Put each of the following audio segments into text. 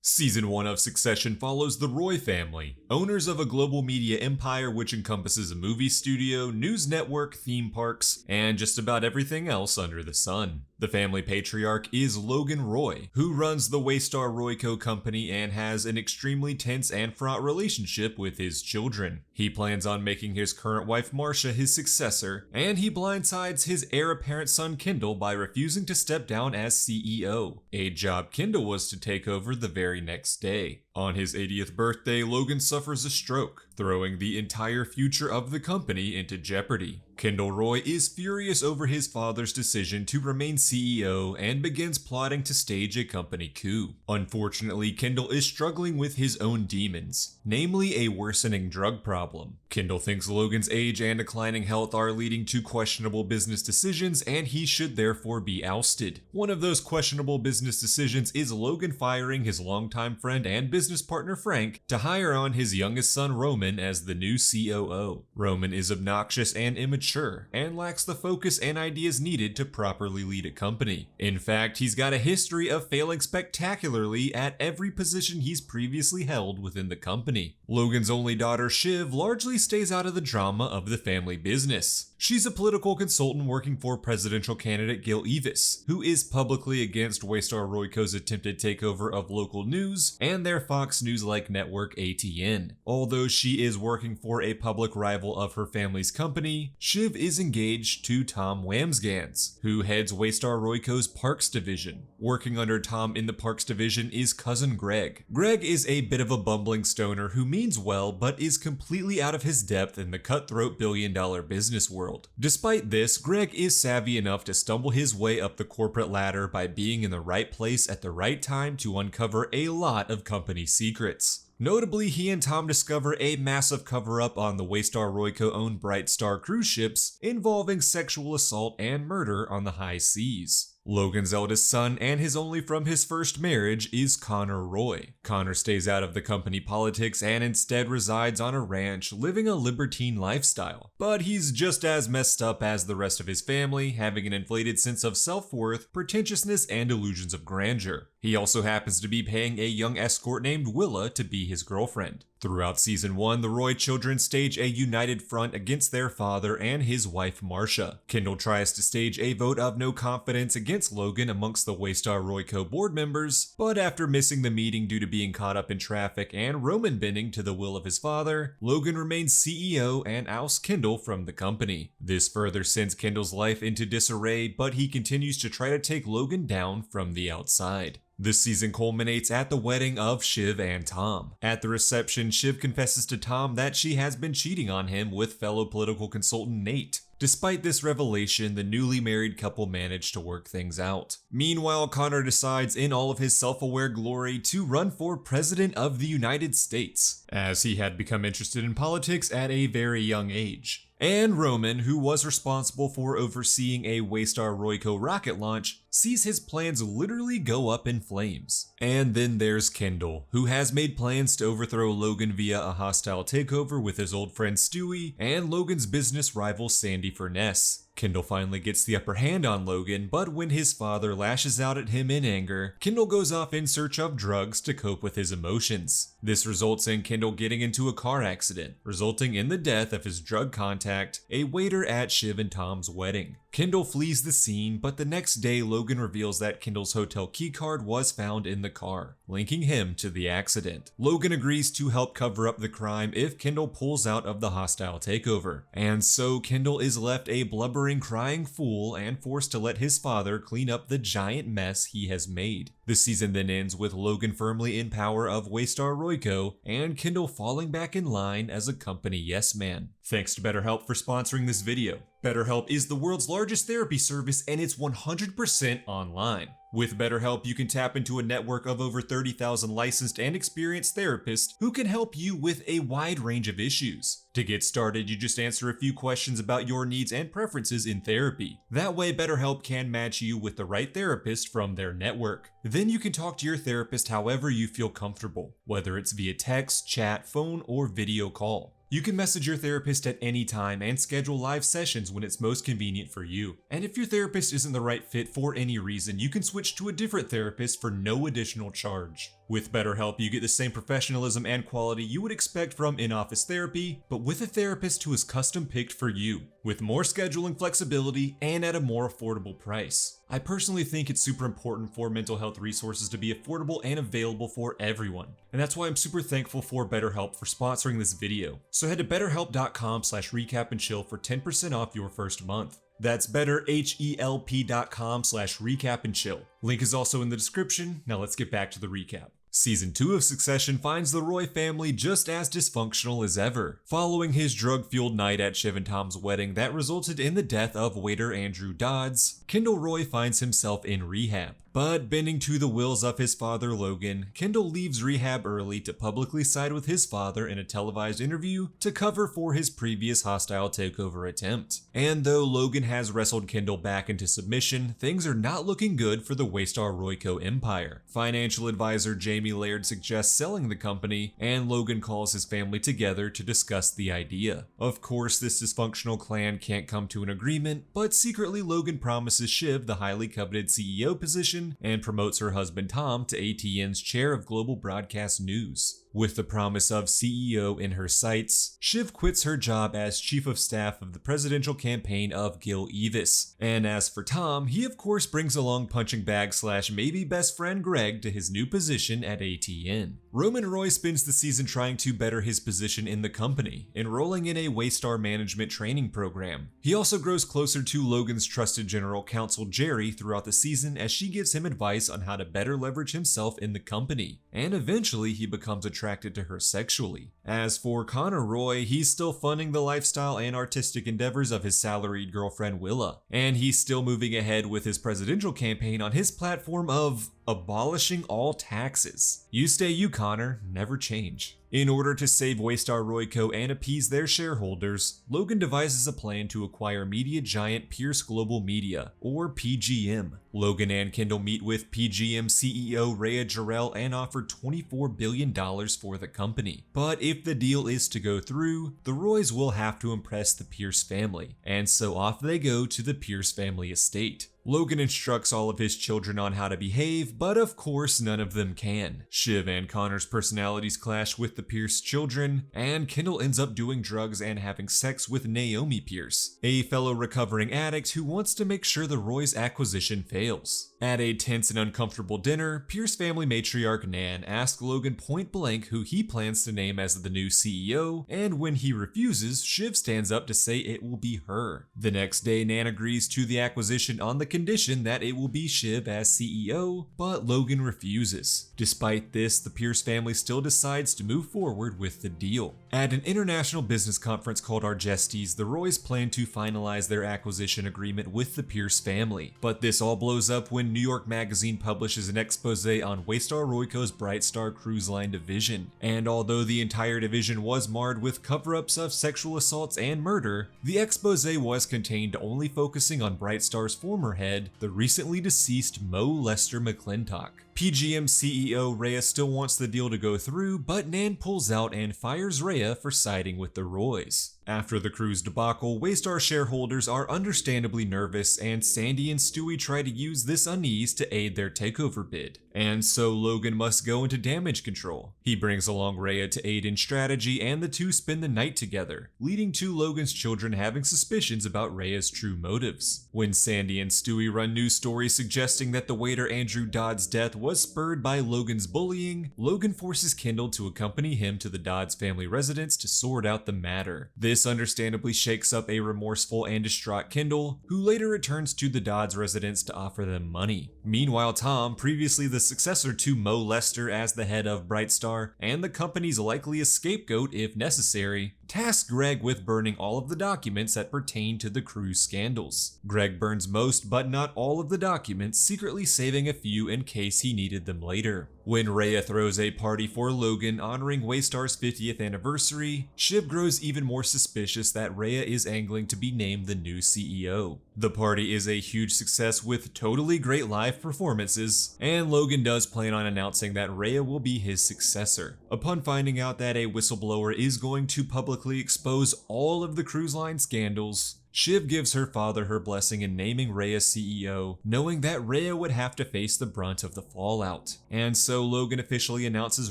Season 1 of Succession follows the Roy family, owners of a global media empire which encompasses a movie studio, news network, theme parks, and just about everything else under the sun. The family patriarch is Logan Roy, who runs the Waystar RoyCo company and has an extremely tense and fraught relationship with his children. He plans on making his current wife Marcia his successor, and he blindsides his heir apparent son Kendall by refusing to step down as CEO, a job Kendall was to take over the very next day. On his 80th birthday, Logan suffers a stroke, throwing the entire future of the company into jeopardy. Kendall Roy is furious over his father's decision to remain CEO and begins plotting to stage a company coup. Unfortunately, Kendall is struggling with his own demons, namely a worsening drug problem. Kendall thinks Logan's age and declining health are leading to questionable business decisions and he should therefore be ousted. One of those questionable business decisions is Logan firing his longtime friend and business partner Frank to hire on his youngest son Roman as the new COO. Roman is obnoxious and immature and lacks the focus and ideas needed to properly lead a company. In fact, he's got a history of failing spectacularly at every position he's previously held within the company. Logan's only daughter Shiv largely stays out of the drama of the family business. She's a political consultant working for presidential candidate Gil Evis, who is publicly against Waystar RoyCo's attempted takeover of local news and their Fox News-like network ATN. Although she is working for a public rival of her family's company, Shiv is engaged to Tom Wambsgans, who heads Waystar RoyCo's Parks division. Working under Tom in the Parks division is cousin Greg. Greg is a bit of a bumbling stoner who means well but is completely out of his depth in the cutthroat billion-dollar business world. Despite this, Greg is savvy enough to stumble his way up the corporate ladder by being in the right place at the right time to uncover a lot of company secrets. Notably, he and Tom discover a massive cover-up on the Waystar RoyCo-owned Bright Star cruise ships involving sexual assault and murder on the high seas. Logan's eldest son and his only from his first marriage is Connor Roy. Connor stays out of the company politics and instead resides on a ranch living a libertine lifestyle. But he's just as messed up as the rest of his family, having an inflated sense of self-worth, pretentiousness, and illusions of grandeur. He also happens to be paying a young escort named Willa to be his girlfriend. Throughout Season 1, the Roy children stage a united front against their father and his wife Marcia. Kendall tries to stage a vote of no confidence against Logan amongst the Waystar RoyCo board members, but after missing the meeting due to being caught up in traffic and Roman bending to the will of his father, Logan remains CEO and ousts Kendall from the company. This further sends Kendall's life into disarray, but he continues to try to take Logan down from the outside. This season culminates at the wedding of Shiv and Tom. At the reception, Shiv confesses to Tom that she has been cheating on him with fellow political consultant Nate. Despite this revelation, the newly married couple manage to work things out. Meanwhile, Connor decides in all of his self-aware glory to run for President of the United States, as he had become interested in politics at a very young age. And Roman, who was responsible for overseeing a Waystar RoyCo rocket launch, sees his plans literally go up in flames. And then there's Kendall, who has made plans to overthrow Logan via a hostile takeover with his old friend Stewie and Logan's business rival Sandy Furness. Kendall finally gets the upper hand on Logan, but when his father lashes out at him in anger, Kendall goes off in search of drugs to cope with his emotions. This results in Kendall getting into a car accident, resulting in the death of his drug contact, a waiter at Shiv and Tom's wedding. Kendall flees the scene, but the next day Logan reveals that Kendall's hotel keycard was found in the car, linking him to the accident. Logan agrees to help cover up the crime if Kendall pulls out of the hostile takeover, and so Kendall is left a blubbering, crying fool and forced to let his father clean up the giant mess he has made. The season then ends with Logan firmly in power of Waystar RoyCo and Kendall falling back in line as a company yes man. Thanks to BetterHelp for sponsoring this video. BetterHelp is the world's largest therapy service and it's 100% online. With BetterHelp, you can tap into a network of over 30,000 licensed and experienced therapists who can help you with a wide range of issues. To get started, you just answer a few questions about your needs and preferences in therapy. That way, BetterHelp can match you with the right therapist from their network. Then you can talk to your therapist however you feel comfortable, whether it's via text, chat, phone, or video call. You can message your therapist at any time and schedule live sessions when it's most convenient for you. And if your therapist isn't the right fit for any reason, you can switch to a different therapist for no additional charge. With BetterHelp, you get the same professionalism and quality you would expect from in-office therapy, but with a therapist who is custom-picked for you, with more scheduling flexibility and at a more affordable price. I personally think it's super important for mental health resources to be affordable and available for everyone, and that's why I'm super thankful for BetterHelp for sponsoring this video. So head to betterhelp.com/recapandchill for 10% off your first month. That's betterhelp.com/recapandchill. Link is also in the description. Now let's get back to the recap. Season 2 of Succession finds the Roy family just as dysfunctional as ever, following his drug-fueled night at Shiv and Tom's wedding that resulted in the death of waiter Andrew Dodds. Kendall Roy finds himself in rehab. But bending to the wills of his father Logan, Kendall leaves rehab early to publicly side with his father in a televised interview to cover for his previous hostile takeover attempt. And though Logan has wrestled Kendall back into submission, things are not looking good for the Waystar RoyCo empire. Financial advisor Jamie Laird suggests selling the company, and Logan calls his family together to discuss the idea. Of course, this dysfunctional clan can't come to an agreement, but secretly Logan promises Shiv the highly coveted CEO position and promotes her husband Tom to ATN's chair of global broadcast news. With the promise of CEO in her sights, Shiv quits her job as chief of staff of the presidential campaign of Gil Evis. And as for Tom, he of course brings along punching bag / maybe best friend Greg to his new position at ATN. Roman Roy spends the season trying to better his position in the company, enrolling in a Waystar management training program. He also grows closer to Logan's trusted general counsel Jerry throughout the season as she gives him advice on how to better leverage himself in the company, and eventually he becomes attracted to her sexually. As for Connor Roy, he's still funding the lifestyle and artistic endeavors of his salaried girlfriend Willa, and he's still moving ahead with his presidential campaign on his platform of abolishing all taxes. You stay you, Connor, never change. In order to save Waystar RoyCo and appease their shareholders, Logan devises a plan to acquire media giant Pierce Global Media, or PGM. Logan and Kendall meet with PGM CEO Rhea Jarrell and offer $24 billion for the company. But if the deal is to go through, the Roys will have to impress the Pierce family, and so off they go to the Pierce family estate. Logan instructs all of his children on how to behave, but of course none of them can. Shiv and Connor's personalities clash with the Pierce children, and Kendall ends up doing drugs and having sex with Naomi Pierce, a fellow recovering addict who wants to make sure the Roy's acquisition fails. At a tense and uncomfortable dinner, Pierce family matriarch Nan asks Logan point blank who he plans to name as the new CEO, and when he refuses, Shiv stands up to say it will be her. The next day, Nan agrees to the acquisition on the condition that it will be Shiv as CEO, but Logan refuses. Despite this, the Pierce family still decides to move forward with the deal. At an international business conference called Argestes, the Roys plan to finalize their acquisition agreement with the Pierce family, but this all blows up when New York Magazine publishes an expose on Waystar RoyCo's Bright Star Cruise Line division, and although the entire division was marred with cover-ups of sexual assaults and murder, the expose was contained only focusing on Bright Star's former head, the recently deceased Mo Lester McClintock. PGM CEO Rhea still wants the deal to go through, but Nan pulls out and fires Rhea for siding with the Roys. After the cruise debacle, Waystar shareholders are understandably nervous, and Sandy and Stewie try to use this unease to aid their takeover bid. And so Logan must go into damage control. He brings along Rhea to aid in strategy, and the two spend the night together, leading to Logan's children having suspicions about Rhea's true motives. When Sandy and Stewie run news stories suggesting that the waiter Andrew Dodd's death was spurred by Logan's bullying, Logan forces Kendall to accompany him to the Dodds family residence to sort out the matter. This understandably shakes up a remorseful and distraught Kendall, who later returns to the Dodds residence to offer them money. Meanwhile, Tom, previously the successor to Mo Lester as the head of Bright Star, and the company's likeliest scapegoat if necessary, tasks Greg with burning all of the documents that pertain to the cruise scandals. Greg burns most but not all of the documents, secretly saving a few in case he needed them later. When Rhea throws a party for Logan honoring Waystar's 50th anniversary, Shiv grows even more suspicious that Rhea is angling to be named the new CEO. The party is a huge success with totally great live performances, and Logan does plan on announcing that Rhea will be his successor. Upon finding out that a whistleblower is going to publicly expose all of the cruise line scandals, Shiv gives her father her blessing in naming Rhea CEO, knowing that Rhea would have to face the brunt of the fallout. And so Logan officially announces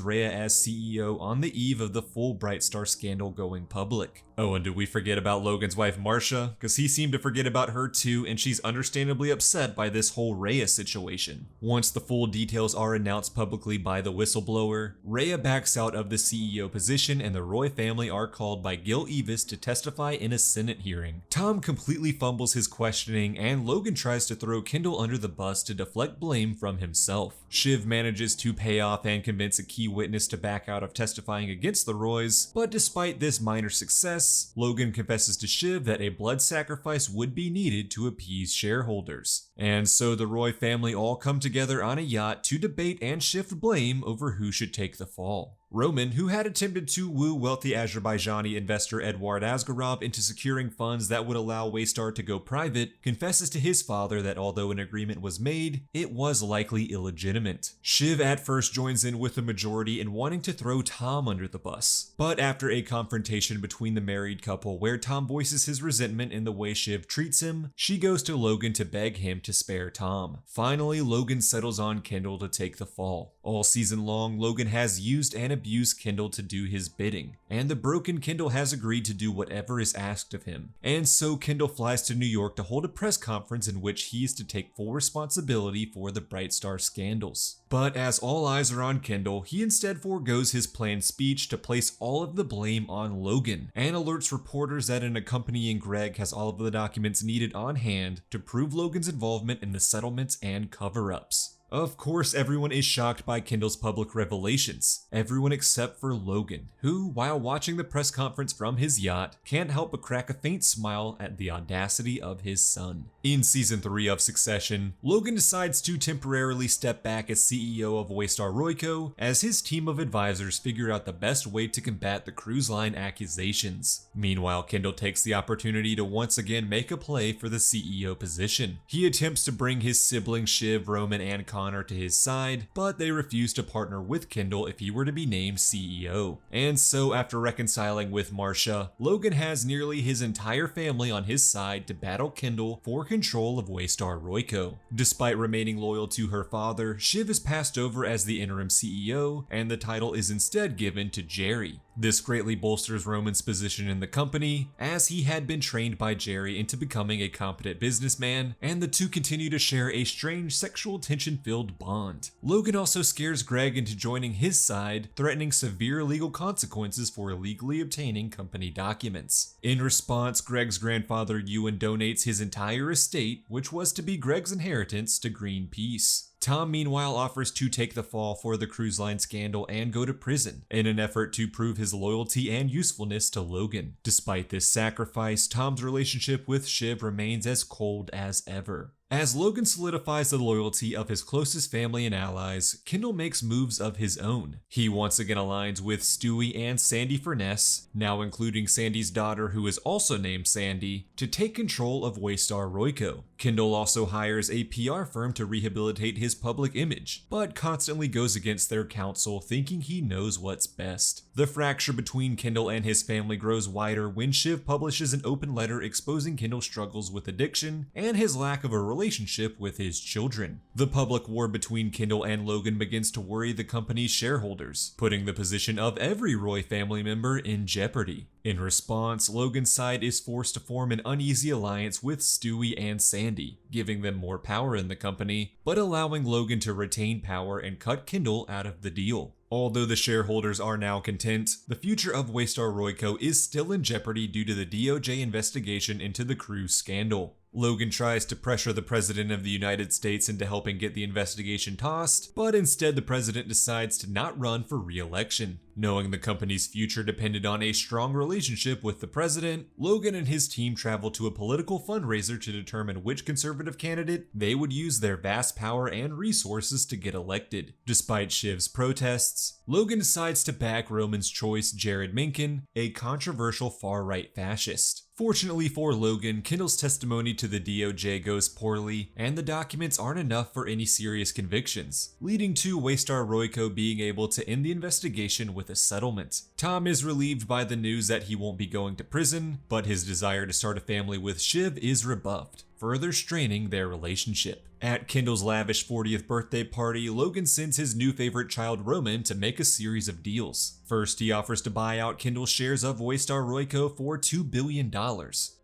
Rhea as CEO on the eve of the full Bright Star scandal going public. Oh, and did we forget about Logan's wife Marcia? Because he seemed to forget about her too, and she's understandably upset by this whole Rhea situation. Once the full details are announced publicly by the whistleblower, Rhea backs out of the CEO position and the Roy family are called by Gil Evis to testify in a Senate hearing. Tom completely fumbles his questioning and Logan tries to throw Kendall under the bus to deflect blame from himself. Shiv manages to pay off and convince a key witness to back out of testifying against the Roys, but despite this minor success, Logan confesses to Shiv that a blood sacrifice would be needed to appease shareholders. And so the Roy family all come together on a yacht to debate and shift blame over who should take the fall. Roman, who had attempted to woo wealthy Azerbaijani investor Eduard Asgarov into securing funds that would allow Waystar to go private, confesses to his father that although an agreement was made, it was likely illegitimate. Shiv at first joins in with the majority in wanting to throw Tom under the bus, but after a confrontation between the married couple where Tom voices his resentment in the way Shiv treats him, she goes to Logan to beg him to spare Tom. Finally, Logan settles on Kendall to take the fall. All season long, Logan has used and abused Kendall to do his bidding, and the broken Kendall has agreed to do whatever is asked of him. And so Kendall flies to New York to hold a press conference in which he is to take full responsibility for the Bright Star scandals. But as all eyes are on Kendall, he instead forgoes his planned speech to place all of the blame on Logan, and alerts reporters that an accompanying Greg has all of the documents needed on hand to prove Logan's involvement in the settlements and cover-ups. Of course, everyone is shocked by Kendall's public revelations. Everyone except for Logan, who, while watching the press conference from his yacht, can't help but crack a faint smile at the audacity of his son. In season 3 of Succession, Logan decides to temporarily step back as CEO of Waystar RoyCo as his team of advisors figure out the best way to combat the cruise line accusations. Meanwhile, Kendall takes the opportunity to once again make a play for the CEO position. He attempts to bring his siblings Shiv, Roman, and Connor to his side, but they refuse to partner with Kendall if he were to be named CEO. And so after reconciling with Marcia, Logan has nearly his entire family on his side to battle Kendall for control of Waystar RoyCo. Despite remaining loyal to her father, Shiv is passed over as the interim CEO, and the title is instead given to Jerry. This greatly bolsters Roman's position in the company, as he had been trained by Jerry into becoming a competent businessman, and the two continue to share a strange sexual tension-filled bond. Logan also scares Greg into joining his side, threatening severe legal consequences for illegally obtaining company documents. In response, Greg's grandfather Ewan donates his entire estate, which was to be Greg's inheritance, to Greenpeace. Tom meanwhile offers to take the fall for the cruise line scandal and go to prison, in an effort to prove his loyalty and usefulness to Logan. Despite this sacrifice, Tom's relationship with Shiv remains as cold as ever. As Logan solidifies the loyalty of his closest family and allies, Kendall makes moves of his own. He once again aligns with Stewie and Sandy Furness, now including Sandy's daughter who is also named Sandy, to take control of Waystar RoyCo. Kendall also hires a PR firm to rehabilitate his public image, but constantly goes against their counsel, thinking he knows what's best. The fracture between Kendall and his family grows wider when Shiv publishes an open letter exposing Kendall's struggles with addiction and his lack of a relationship with his children. The public war between Kendall and Logan begins to worry the company's shareholders, putting the position of every Roy family member in jeopardy. In response, Logan's side is forced to form an uneasy alliance with Stewie and Sandy, giving them more power in the company, but allowing Logan to retain power and cut Kendall out of the deal. Although the shareholders are now content, the future of Waystar RoyCo is still in jeopardy due to the DOJ investigation into the cruise scandal. Logan tries to pressure the President of the United States into helping get the investigation tossed, but instead the President decides to not run for re-election. Knowing the company's future depended on a strong relationship with the President, Logan and his team travel to a political fundraiser to determine which conservative candidate they would use their vast power and resources to get elected. Despite Shiv's protests, Logan decides to back Roman's choice, Jared Mencken, a controversial far-right fascist. Fortunately for Logan, Kendall's testimony to the DOJ goes poorly, and the documents aren't enough for any serious convictions, leading to Waystar RoyCo being able to end the investigation with with a settlement. Tom is relieved by the news that he won't be going to prison, but his desire to start a family with Shiv is rebuffed, further straining their relationship. At Kendall's lavish 40th birthday party, Logan sends his new favorite child Roman to make a series of deals. First, he offers to buy out Kendall's shares of Waystar RoyCo for $2 billion,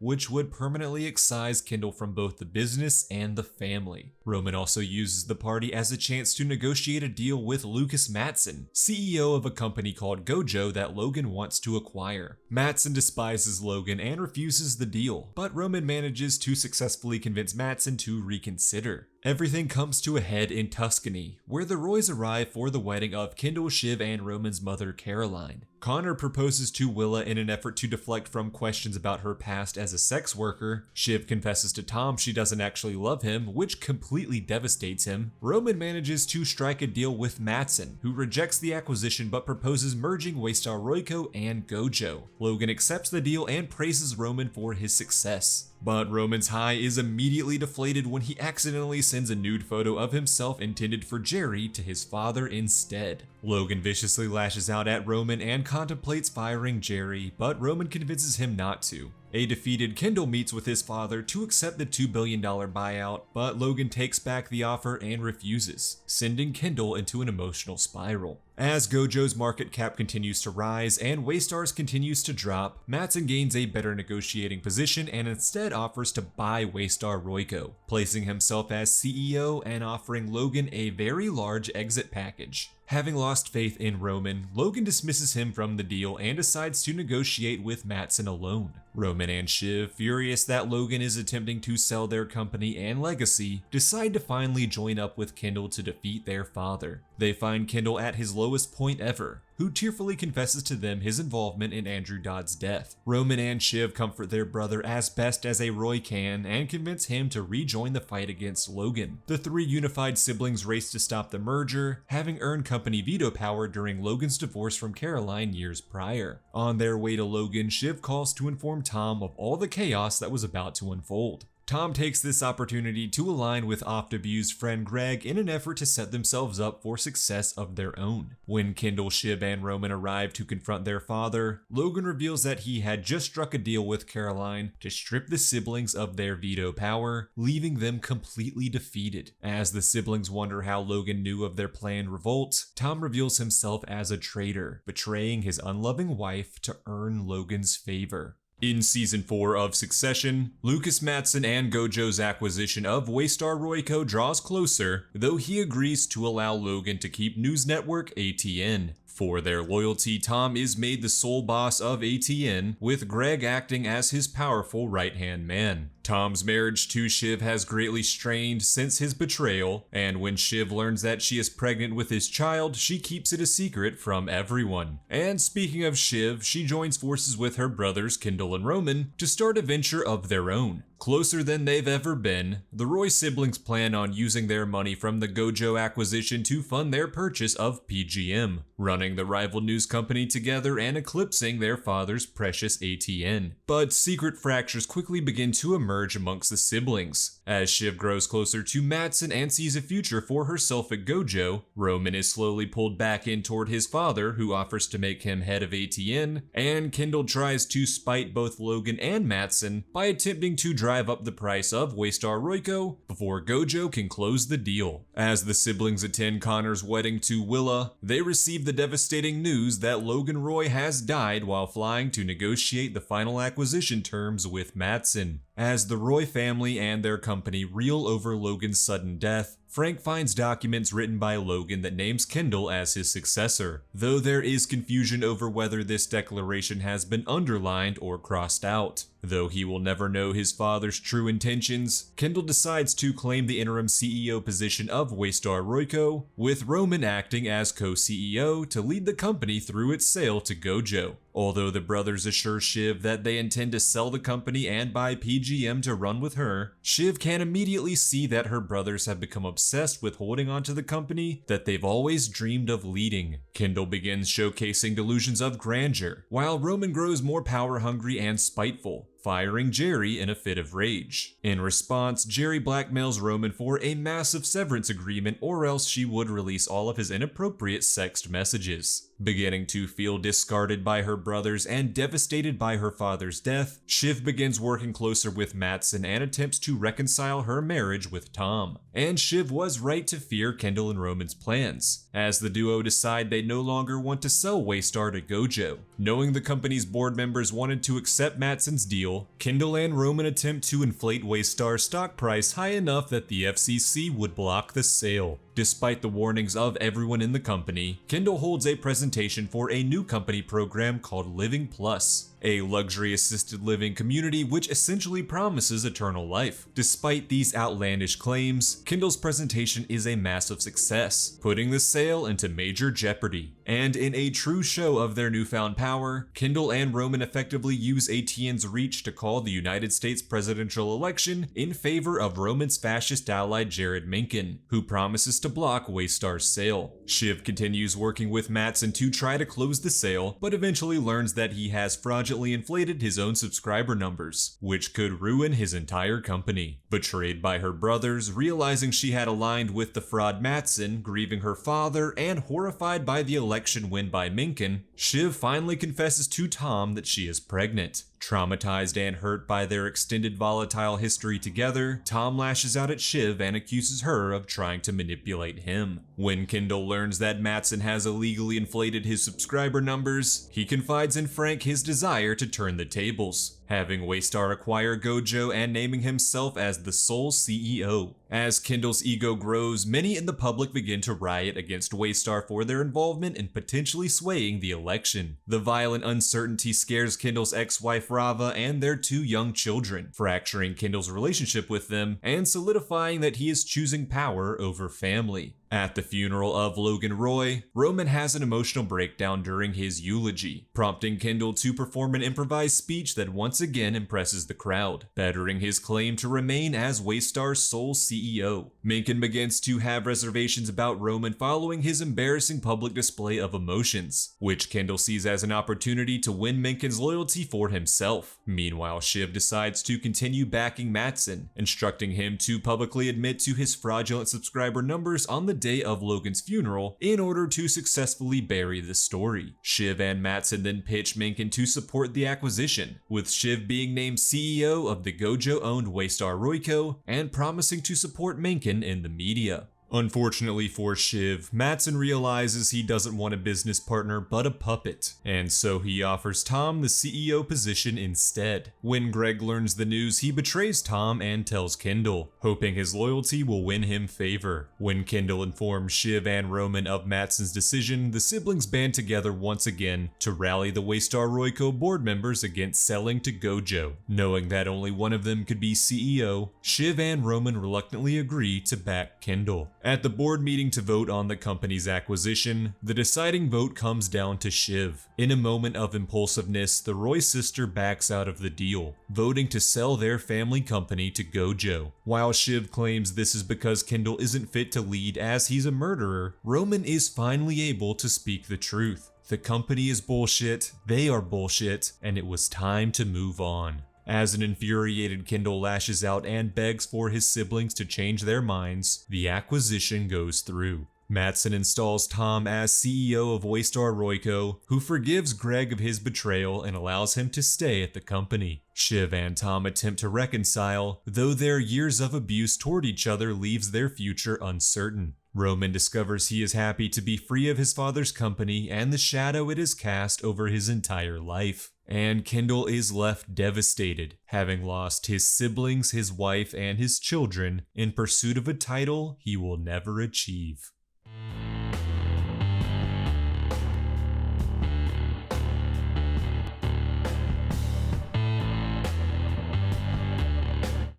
which would permanently excise Kendall from both the business and the family. Roman also uses the party as a chance to negotiate a deal with Lucas Mattsson, CEO of a company called Gojo that Logan wants to acquire. Mattsson despises Logan and refuses the deal, but Roman manages to successfully convince Mattsson to reconsider. Everything comes to a head in Tuscany, where the Roys arrive for the wedding of Kendall, Shiv, and Roman's mother, Caroline. Connor proposes to Willa in an effort to deflect from questions about her past as a sex worker. Shiv confesses to Tom she doesn't actually love him, which completely devastates him. Roman manages to strike a deal with Mattsson, who rejects the acquisition but proposes merging Waystar RoyCo and Gojo. Logan accepts the deal and praises Roman for his success. But Roman's high is immediately deflated when he accidentally sends a nude photo of himself intended for Jerry to his father instead. Logan viciously lashes out at Roman and contemplates firing Jerry, but Roman convinces him not to. A defeated Kendall meets with his father to accept the $2 billion buyout, but Logan takes back the offer and refuses, sending Kendall into an emotional spiral. As Gojo's market cap continues to rise and Waystar's continues to drop, Mattsson gains a better negotiating position and instead offers to buy Waystar RoyCo, placing himself as CEO and offering Logan a very large exit package. Having lost faith in Roman, Logan dismisses him from the deal and decides to negotiate with Mattsson alone. Roman and Shiv, furious that Logan is attempting to sell their company and legacy, decide to finally join up with Kendall to defeat their father. They find Kendall at his lowest point ever, who tearfully confesses to them his involvement in Andrew Dodd's death. Roman and Shiv comfort their brother as best as a Roy can and convince him to rejoin the fight against Logan. The three unified siblings race to stop the merger, having earned company veto power during Logan's divorce from Caroline years prior. On their way to Logan, Shiv calls to inform Tom of all the chaos that was about to unfold. Tom takes this opportunity to align with oft-abused friend Greg in an effort to set themselves up for success of their own. When Kendall, Shiv, and Roman arrive to confront their father, Logan reveals that he had just struck a deal with Caroline to strip the siblings of their veto power, leaving them completely defeated. As the siblings wonder how Logan knew of their planned revolt, Tom reveals himself as a traitor, betraying his unloving wife to earn Logan's favor. In Season 4 of Succession, Lucas Mattsson and Gojo's acquisition of Waystar RoyCo draws closer, though he agrees to allow Logan to keep news network ATN. For their loyalty, Tom is made the sole boss of ATN, with Greg acting as his powerful right-hand man. Tom's marriage to Shiv has greatly strained since his betrayal, and when Shiv learns that she is pregnant with his child, she keeps it a secret from everyone. And speaking of Shiv, she joins forces with her brothers Kendall and Roman to start a venture of their own. Closer than they've ever been, the Roy siblings plan on using their money from the Gojo acquisition to fund their purchase of PGM, running the rival news company together and eclipsing their father's precious ATN. But secret fractures quickly begin to emerge amongst the siblings. As Shiv grows closer to Mattsson and sees a future for herself at Gojo, Roman is slowly pulled back in toward his father, who offers to make him head of ATN, and Kendall tries to spite both Logan and Mattsson by attempting to drive up the price of Waystar RoyCo before Gojo can close the deal. As the siblings attend Connor's wedding to Willa, they receive the devastating news that Logan Roy has died while flying to negotiate the final acquisition terms with Mattsson. As the Roy family and their company reel over Logan's sudden death, Frank finds documents written by Logan that names Kendall as his successor, though there is confusion over whether this declaration has been underlined or crossed out. Though he will never know his father's true intentions, Kendall decides to claim the interim CEO position of Waystar RoyCo, with Roman acting as co-CEO to lead the company through its sale to Gojo. Although the brothers assure Shiv that they intend to sell the company and buy PGM to run with her, Shiv can immediately see that her brothers have become obsessed with holding onto the company that they've always dreamed of leading. Kendall begins showcasing delusions of grandeur, while Roman grows more power-hungry and spiteful, firing Jerry in a fit of rage. In response, Jerry blackmails Roman for a massive severance agreement, or else she would release all of his inappropriate sexted messages. Beginning to feel discarded by her brothers and devastated by her father's death, Shiv begins working closer with Matsson and attempts to reconcile her marriage with Tom. And Shiv was right to fear Kendall and Roman's plans, as the duo decide they no longer want to sell Waystar to Gojo. Knowing the company's board members wanted to accept Matsson's deal, Kendall and Roman attempt to inflate Waystar's stock price high enough that the FCC would block the sale. Despite the warnings of everyone in the company, Kendall holds a presentation for a new company program called Living Plus, a luxury assisted living community which essentially promises eternal life. Despite these outlandish claims, Kendall's presentation is a massive success, putting the sale into major jeopardy. And in a true show of their newfound power, Kendall and Roman effectively use ATN's reach to call the United States presidential election in favor of Roman's fascist ally Jared Mencken, who promises to block Waystar's sale. Shiv continues working with Matsson to try to close the sale, but eventually learns that he has fraudulently inflated his own subscriber numbers, which could ruin his entire company. Betrayed by her brothers, realizing she had aligned with the fraud Matsson, grieving her father, and horrified by the election win by Mencken, Shiv finally confesses to Tom that she is pregnant. Traumatized and hurt by their extended volatile history together, Tom lashes out at Shiv and accuses her of trying to manipulate him. When Kendall learns that Matsson has illegally inflated his subscriber numbers, he confides in Frank his desire to turn the tables, having Waystar acquire Gojo and naming himself as the sole CEO. As Kendall's ego grows, many in the public begin to riot against Waystar for their involvement in potentially swaying the election. The violent uncertainty scares Kendall's ex-wife Rava and their 2 young children, fracturing Kendall's relationship with them and solidifying that he is choosing power over family. At the funeral of Logan Roy, Roman has an emotional breakdown during his eulogy, prompting Kendall to perform an improvised speech that once again impresses the crowd, bettering his claim to remain as Waystar's sole CEO. Mencken begins to have reservations about Roman following his embarrassing public display of emotions, which Kendall sees as an opportunity to win Mencken's loyalty for himself. Meanwhile, Shiv decides to continue backing Matsson, instructing him to publicly admit to his fraudulent subscriber numbers on the day of Logan's funeral in order to successfully bury the story. Shiv and Matsson then pitch Mencken to support the acquisition, with Shiv being named CEO of the Gojo-owned Waystar RoyCo and promising to support Mencken in the media. Unfortunately for Shiv, Matsson realizes he doesn't want a business partner but a puppet, and so he offers Tom the CEO position instead. When Greg learns the news, he betrays Tom and tells Kendall, hoping his loyalty will win him favor. When Kendall informs Shiv and Roman of Matsson's decision, the siblings band together once again to rally the Waystar RoyCo board members against selling to Gojo. Knowing that only one of them could be CEO, Shiv and Roman reluctantly agree to back Kendall. At the board meeting to vote on the company's acquisition, the deciding vote comes down to Shiv. In a moment of impulsiveness, the Roy sister backs out of the deal, voting to sell their family company to Gojo. While Shiv claims this is because Kendall isn't fit to lead as he's a murderer, Roman is finally able to speak the truth. The company is bullshit, they are bullshit, and it was time to move on. As an infuriated Kendall lashes out and begs for his siblings to change their minds, the acquisition goes through. Matsson installs Tom as CEO of Waystar RoyCo, who forgives Greg of his betrayal and allows him to stay at the company. Shiv and Tom attempt to reconcile, though their years of abuse toward each other leaves their future uncertain. Roman discovers he is happy to be free of his father's company and the shadow it has cast over his entire life. And Kendall is left devastated, having lost his siblings, his wife, and his children in pursuit of a title he will never achieve.